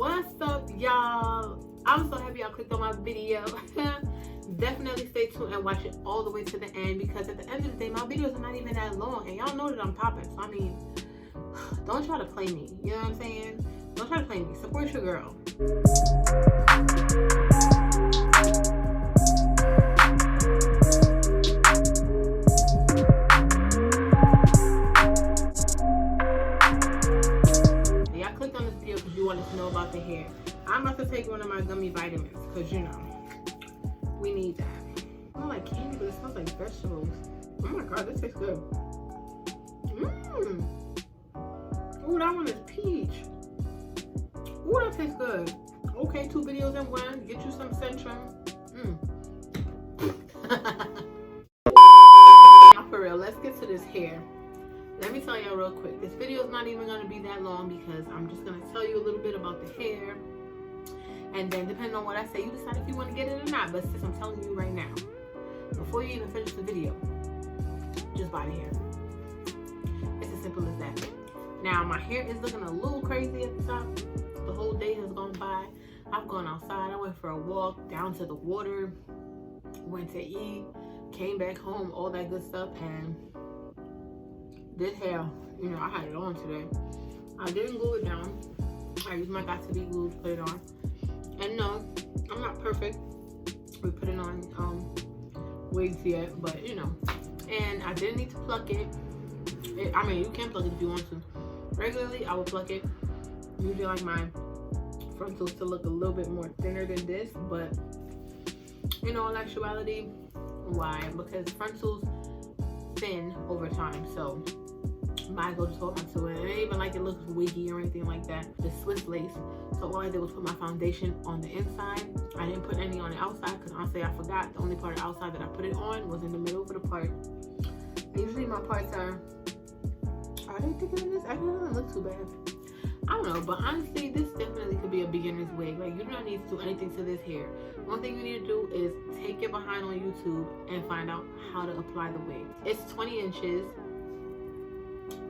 What's up, y'all? I'm so happy y'all clicked on my video. Definitely stay tuned and watch it all the way to the end, because at the end of the day, my videos are not even that long, and y'all know that I'm popping. So I mean, don't try to play me. You know what I'm saying? Don't try to play me. Support your girl. Y'all clicked on this video because you wanted to know about the hair. I'm about to take one of my gummy vitamins because, you know, we need that. I don't like candy, but it smells like vegetables. Oh my god, this tastes good. Mmm. Ooh, that one is peach. Ooh, that tastes good. Okay, 2 videos in one. Get you some Centrum. Now for real, let's get to this hair. Let me tell y'all real quick. This video is not even going to be that long because I'm just going to tell you a little bit about the hair. And then depending on what I say, you decide if you want to get it or not. But since I'm telling you right now, before you even finish the video, just buy the hair. It's as simple as that. Now, my hair is looking a little crazy at the top. The whole day has gone by. I've gone outside. I went for a walk down to the water, went to eat, came back home, all that good stuff. And this hair, you know, I had it on today. I didn't glue it down. I used my Got to Be glue to put it on. And no, I'm not perfect. We put it on wigs yet, but you know. And I didn't need to pluck it. I mean, you can pluck it if you want to. Regularly, I will pluck it. Usually, like my frontals to look a little bit more thinner than this, but you know, in actuality, why? Because frontals thin over time, so might as well just hold on to it. And it ain't even like it looks wiggy or anything like that. The Sweetz lace. So all I did was put my foundation on the inside. I didn't put any on the outside because honestly I forgot. The only part of the outside that I put it on was in the middle of the part. Usually my parts are they thicker than this? Actually, it doesn't look too bad. I don't know, but honestly, this definitely could be a beginner's wig. Like, you do not need to do anything to this hair. One thing you need to do is take it behind on YouTube and find out how to apply the wig. It's 20 inches.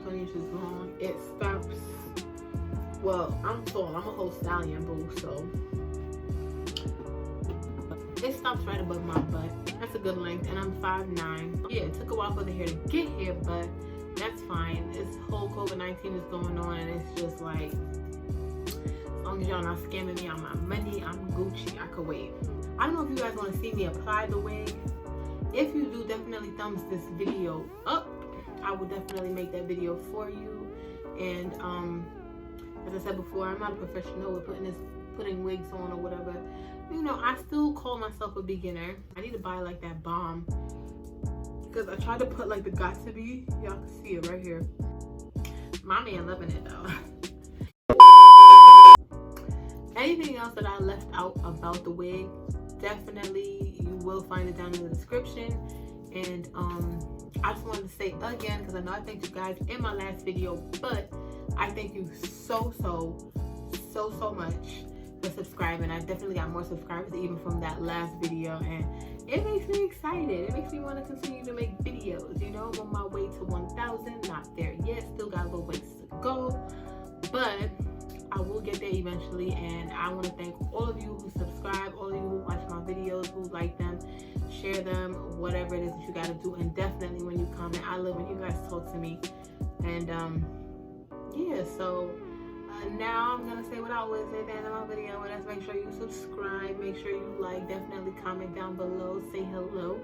20 inches long. It stops, well, I'm tall, I'm a whole stallion boo, so it stops right above my butt. That's a good length, and I'm 5'9". Yeah, it took a while for the hair to get here, but that's fine. This whole COVID-19 is going on, and it's just like, as long as y'all not scamming me on my money, I'm Gucci. I could wait. I don't know if you guys want to see me apply the wig. If you do, definitely thumbs this video up. I will definitely make that video for you. And as I said before, I'm not a professional with putting wigs on or whatever. You know, I still call myself a beginner. I need to buy like that balm because I tried to put like the Got to Be. Y'all can see it right here. My man loving it though. Anything else that I left out about the wig, definitely you will find it down in the description. And I just wanted to say again, because I know I thanked you guys in my last video, but I thank you so much for subscribing. I definitely got more subscribers even from that last video, and it makes me excited. It makes me want to continue to make videos. You know, I'm on my way to 1,000. Not there yet. Still got a little ways to go, but I will get there eventually. And I want to thank all of you who subscribe, all of you who watch my videos, who like them, share them, whatever it is that you got to do. And definitely when you comment, I love when you guys talk to me. And yeah, so now I'm gonna say what I always say at the end of my video, and that's make sure you subscribe, make sure you like, definitely comment down below, say hello,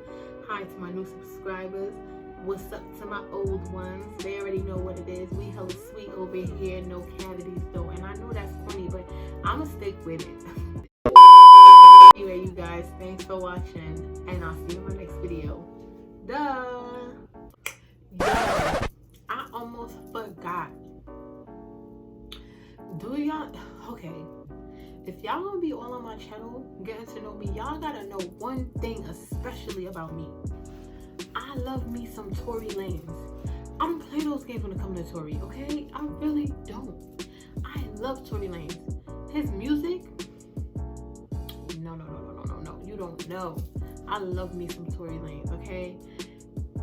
hi to my new subscribers, what's up to my old ones. They already know what it is. We hella sweet over here, no cavities though, and I know that's funny, but I'ma stick with it. Anyway, you guys, thanks for watching, and I'll see you in my next video. Duh. Yo, I almost forgot. Do y'all, okay, if y'all gonna be all on my channel getting to know me, y'all gotta know one thing especially about me. I love me some Tory lanez. I don't play those games when it comes to Tory, okay? I really don't. I love Tory lanez. His music, no, you don't know. I love me some Tory lanez, okay?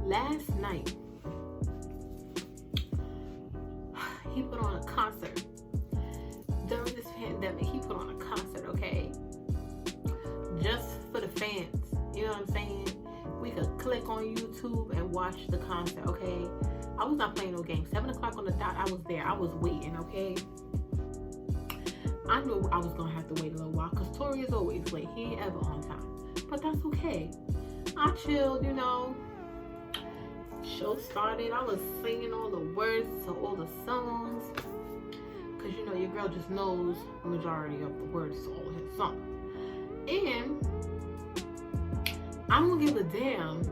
Last night, he put on a concert during this pandemic. He YouTube and watch the concert, okay? I was not playing no game. 7 o'clock on the dot, I was there. I was waiting, okay? I knew I was going to have to wait a little while because Tory is always late. He ain't ever on time. But that's okay. I chilled, you know. Show started. I was singing all the words to all the songs. Because, you know, your girl just knows the majority of the words to all his songs. And I don't give a damn.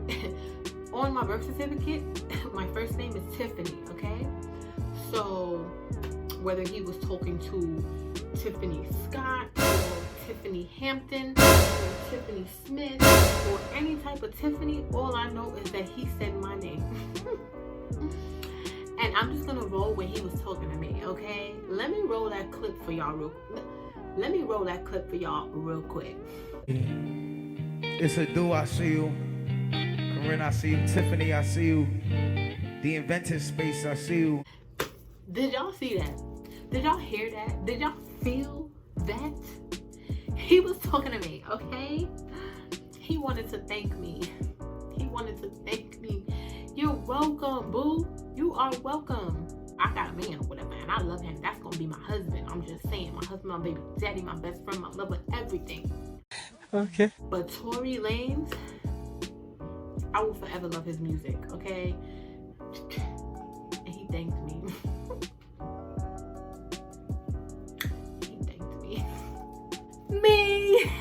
On my birth certificate, my first name is Tiffany, okay? So, whether he was talking to Tiffany Scott, or Tiffany Hampton, or Tiffany Smith, or any type of Tiffany, all I know is that he said my name. And I'm just gonna roll when he was talking to me, okay? Let me roll that clip for y'all real quick. It's a do, I see you. Corinne, I see you. Tiffany, I see you. The inventive space, I see you. Did y'all see that? Did y'all hear that? Did y'all feel that? He was talking to me, okay? He wanted to thank me. You're welcome, boo. You are welcome. I got a man or whatever, and I love him. That's gonna be my husband. I'm just saying, my husband, my baby daddy, my best friend, my lover, everything. Okay. But Tory Lanez, I will forever love his music, okay? And he thanked me. He thanked me. Me!